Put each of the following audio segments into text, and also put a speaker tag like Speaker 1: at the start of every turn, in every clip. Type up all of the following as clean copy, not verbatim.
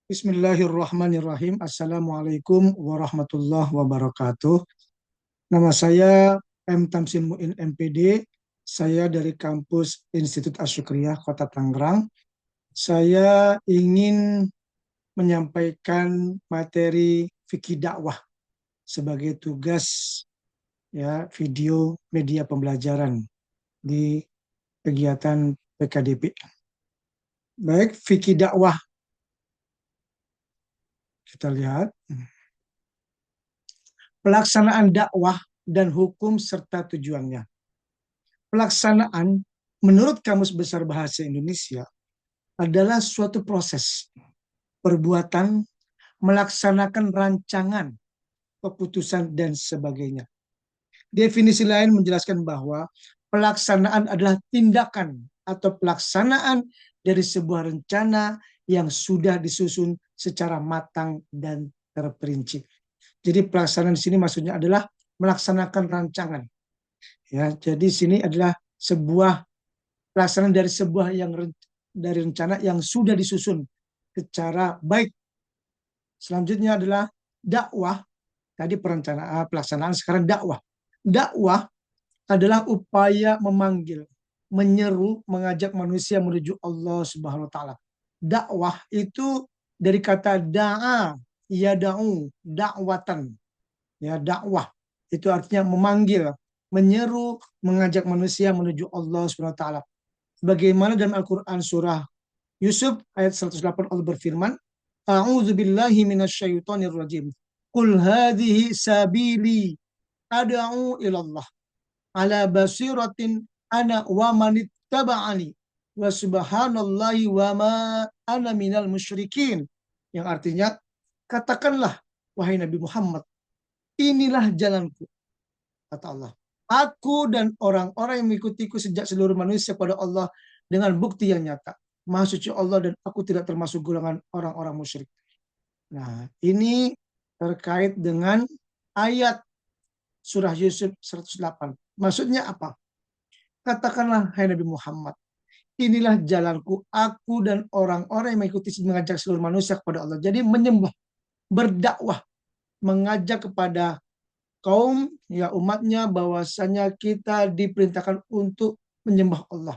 Speaker 1: Bismillahirrahmanirrahim. Assalamualaikum warahmatullahi wabarakatuh. Nama saya M. Tamsin Muin MPD. Saya dari kampus Institut Asyukriyah Kota Tangerang. Saya ingin menyampaikan materi fikih dakwah sebagai tugas ya video media pembelajaran di kegiatan PKDP. Baik, fikih dakwah kita lihat. Pelaksanaan dakwah dan hukum serta tujuannya. Pelaksanaan menurut Kamus Besar Bahasa Indonesia adalah suatu proses, perbuatan, melaksanakan rancangan, keputusan, dan sebagainya. Definisi lain menjelaskan bahwa pelaksanaan adalah tindakan atau pelaksanaan dari sebuah rencana yang sudah disusun secara matang dan terperinci. Jadi pelaksanaan di sini maksudnya adalah melaksanakan rancangan. Ya, jadi sini adalah sebuah pelaksanaan dari sebuah dari rencana yang sudah disusun secara baik. Selanjutnya adalah dakwah. Tadi perencanaan pelaksanaan, sekarang dakwah. Dakwah adalah upaya memanggil, menyeru, mengajak manusia menuju Allah Subhanahu wa taala. Dakwah itu dari kata da'a, yada'u, dakwatan. Ya, dakwah itu artinya memanggil, menyeru, mengajak manusia menuju Allah Subhanahu wa taala. Bagaimana dalam Al-Qur'an surah Yusuf ayat 108 Allah berfirman, A'udzu billahi minasyaitonir rajim. Qul hadhihi sabili ad'u ilallah ala basiratin ana wa manittaba'ani wa subhanallahi wa ma ana minal musyrikin. Yang artinya, katakanlah wahai Nabi Muhammad, inilah jalanku, kata Allah. Aku dan orang-orang yang mengikutiku sejak seluruh manusia pada Allah dengan bukti yang nyata. Maha suci Allah dan aku tidak termasuk golongan orang-orang musyrik. Nah, ini terkait dengan ayat surah Yusuf 108. Maksudnya apa? Katakanlah, hai Nabi Muhammad, inilah jalanku, aku dan orang-orang yang mengikuti mengajak seluruh manusia kepada Allah. Jadi menyembah, berdakwah, mengajak kepada kaum ya umatnya bahwasanya kita diperintahkan untuk menyembah Allah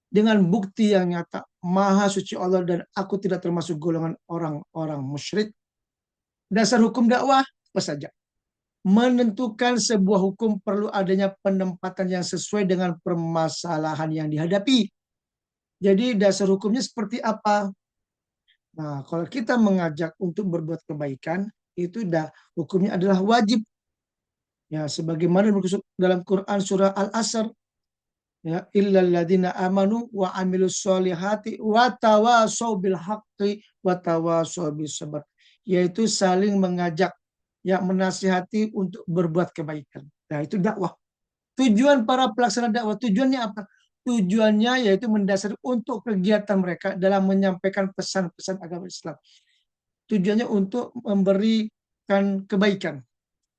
Speaker 1: dengan bukti yang nyata, maha suci Allah dan aku tidak termasuk golongan orang-orang musyrik. Dasar hukum dakwah apa saja? Menentukan sebuah hukum perlu adanya penempatan yang sesuai dengan permasalahan yang dihadapi. Jadi dasar hukumnya seperti apa? Nah, kalau kita mengajak untuk berbuat kebaikan, itu dah hukumnya adalah wajib. Ya, sebagaimana dalam Quran surah Al-Asr, ya, illal ladzina amanu wa amilus solihati wa tawasau bil haqqi wa tawasau bis sabr, yaitu saling mengajak, ya, menasihati untuk berbuat kebaikan. Nah, itu dakwah. Tujuan para pelaksana dakwah, tujuannya apa? Tujuannya yaitu mendasari untuk kegiatan mereka dalam menyampaikan pesan-pesan agama Islam. Tujuannya untuk memberikan kebaikan,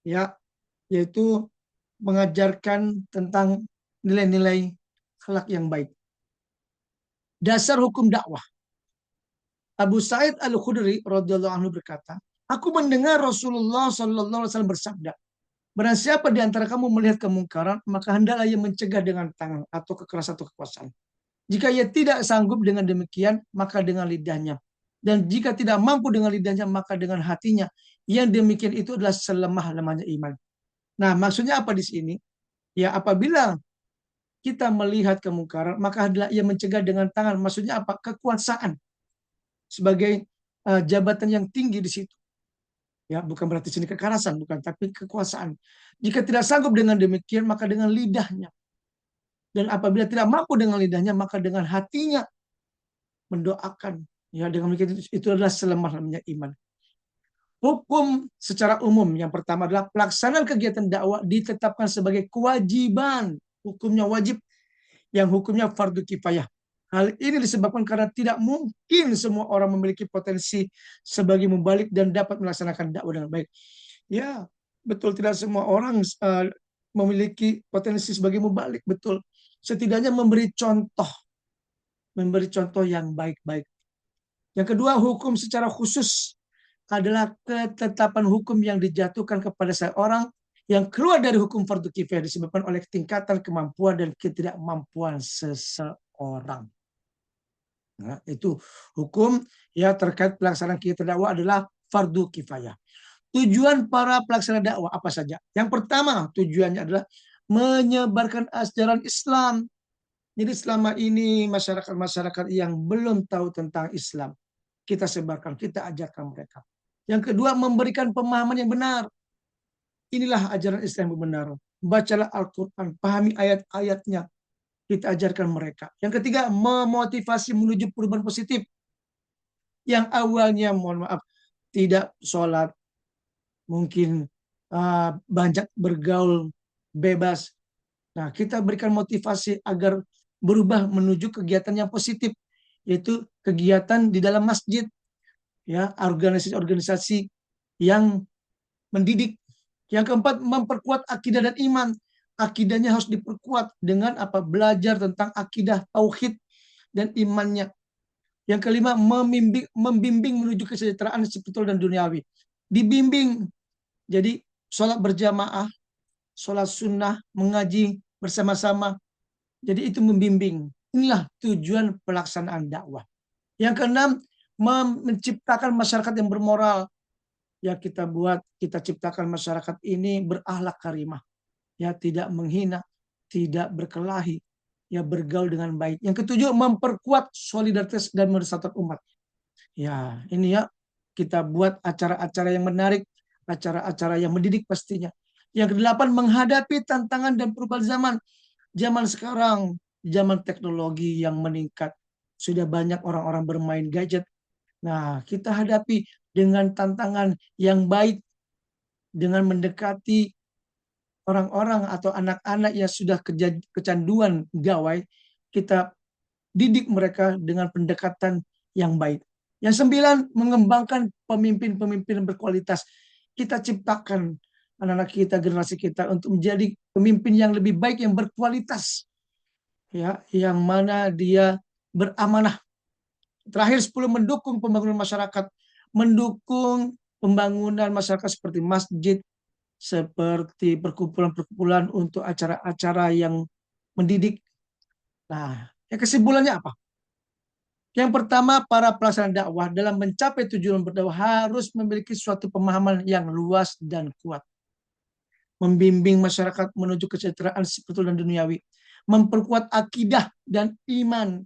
Speaker 1: ya, yaitu mengajarkan tentang nilai-nilai akhlak yang baik. Dasar hukum dakwah. Abu Sa'id Al-Khudri radhiyallahu anhu berkata, aku mendengar Rasulullah sallallahu alaihi wasallam bersabda, barang siapa di antara kamu melihat kemungkaran, maka hendaklah ia mencegah dengan tangan atau kekerasan atau kekuasaan. Jika ia tidak sanggup dengan demikian, maka dengan lidahnya. Dan jika tidak mampu dengan lidahnya, maka dengan hatinya. Yang demikian itu adalah selemah-lemahnya iman. Nah, maksudnya apa di sini? Ya, apabila kita melihat kemungkaran, maka adalah ia mencegah dengan tangan. Maksudnya apa? Kekuasaan sebagai jabatan yang tinggi di situ. Ya, bukan berarti sini kekerasan, bukan, tapi kekuasaan. Jika tidak sanggup dengan demikian, maka dengan lidahnya. Dan apabila tidak mampu dengan lidahnya, maka dengan hatinya mendoakan. Ya, dengan itu adalah selemah-lemahnya iman. Hukum secara umum yang pertama adalah pelaksanaan kegiatan dakwah ditetapkan sebagai kewajiban. Hukumnya wajib, yang hukumnya fardu kifayah. Hal ini disebabkan karena tidak mungkin semua orang memiliki potensi sebagai mubalik dan dapat melaksanakan dakwah dengan baik. Ya, betul, tidak semua orang memiliki potensi sebagai mubalik, betul. Setidaknya memberi contoh yang baik-baik. Yang kedua, hukum secara khusus adalah ketetapan hukum yang dijatuhkan kepada seorang yang keluar dari hukum fardu kifayah disebabkan oleh tingkatan kemampuan dan ketidakmampuan seseorang. Nah, itu hukum ya terkait pelaksanaan kegiatan dakwah adalah fardu kifayah. Tujuan para pelaksana dakwah apa saja? Yang pertama, tujuannya adalah menyebarkan ajaran Islam. Jadi selama ini masyarakat-masyarakat yang belum tahu tentang Islam, kita sebarkan, kita ajarkan mereka. Yang kedua, memberikan pemahaman yang benar. Inilah ajaran Islam yang benar. Bacalah Al-Quran, pahami ayat-ayatnya, kita ajarkan mereka. Yang ketiga, memotivasi menuju perubahan positif. Yang awalnya, mohon maaf, tidak sholat, mungkin banyak bergaul bebas. Nah, kita berikan motivasi agar berubah menuju kegiatan yang positif, yaitu kegiatan di dalam masjid, ya, organisasi-organisasi yang mendidik. Yang keempat, memperkuat akidah dan iman. Akidahnya harus diperkuat dengan apa? Belajar tentang akidah, tauhid, dan imannya. Yang kelima, membimbing menuju kesejahteraan spiritual dan duniawi. Dibimbing. Jadi, sholat berjamaah, sholat sunnah, mengaji bersama-sama. Jadi itu membimbing. Inilah tujuan pelaksanaan dakwah. Yang keenam, menciptakan masyarakat yang bermoral. Ya kita ciptakan masyarakat ini berakhlak karimah. Ya tidak menghina, tidak berkelahi, ya bergaul dengan baik. Yang ketujuh, memperkuat solidaritas dan meresatukan umat. Ya, ini ya kita buat acara-acara yang menarik, acara-acara yang mendidik pastinya. Yang kedelapan, menghadapi tantangan dan perubahan zaman. Zaman sekarang, zaman teknologi yang meningkat, sudah banyak orang-orang bermain gadget. Nah, kita hadapi dengan tantangan yang baik, dengan mendekati orang-orang atau anak-anak yang sudah kecanduan gawai, kita didik mereka dengan pendekatan yang baik. Yang sembilan, mengembangkan pemimpin-pemimpin berkualitas. Kita ciptakan anak-anak kita, generasi kita untuk menjadi pemimpin yang lebih baik, yang berkualitas, ya, yang mana dia beramanah. Terakhir, 10, mendukung pembangunan masyarakat, mendukung pembangunan masyarakat seperti masjid, seperti perkumpulan-perkumpulan untuk acara-acara yang mendidik. Nah, kesimpulannya apa? Yang pertama, para pelaksana dakwah dalam mencapai tujuan berdakwah harus memiliki suatu pemahaman yang luas dan kuat. Membimbing masyarakat menuju kesejahteraan spiritual dan duniawi. Memperkuat akidah dan iman,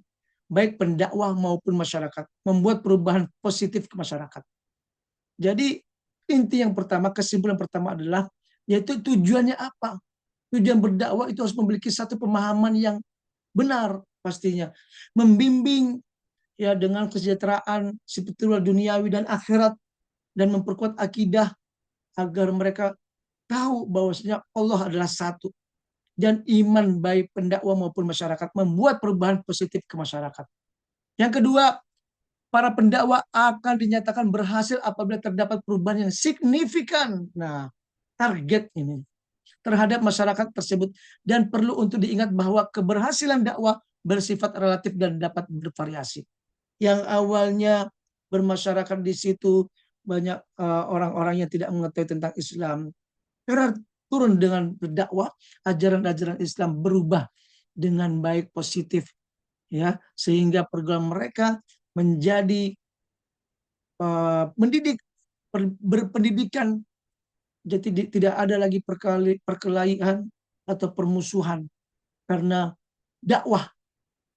Speaker 1: baik pendakwah maupun masyarakat. Membuat perubahan positif ke masyarakat. Jadi, inti yang pertama, kesimpulan pertama adalah, yaitu tujuannya apa? Tujuan berdakwah itu harus memiliki satu pemahaman yang benar pastinya. Membimbing ya dengan kesejahteraan spiritual duniawi dan akhirat, dan memperkuat akidah agar mereka tahu bahwasanya Allah adalah satu, dan iman baik pendakwah maupun masyarakat membuat perubahan positif ke masyarakat. Yang kedua, para pendakwah akan dinyatakan berhasil apabila terdapat perubahan yang signifikan. Nah, target ini terhadap masyarakat tersebut, dan perlu untuk diingat bahwa keberhasilan dakwah bersifat relatif dan dapat bervariasi. Yang awalnya bermasyarakat di situ banyak orang-orang yang tidak mengetahui tentang Islam, karena turun dengan berdakwah, ajaran-ajaran Islam berubah dengan baik, positif, ya, sehingga program mereka menjadi mendidik, berpendidikan. Jadi tidak ada lagi perkelahian atau permusuhan, karena dakwah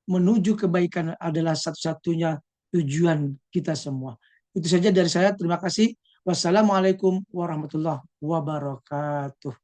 Speaker 1: menuju kebaikan adalah satu-satunya tujuan kita semua. Itu saja dari saya. Terima kasih. Wassalamualaikum warahmatullahi wabarakatuh.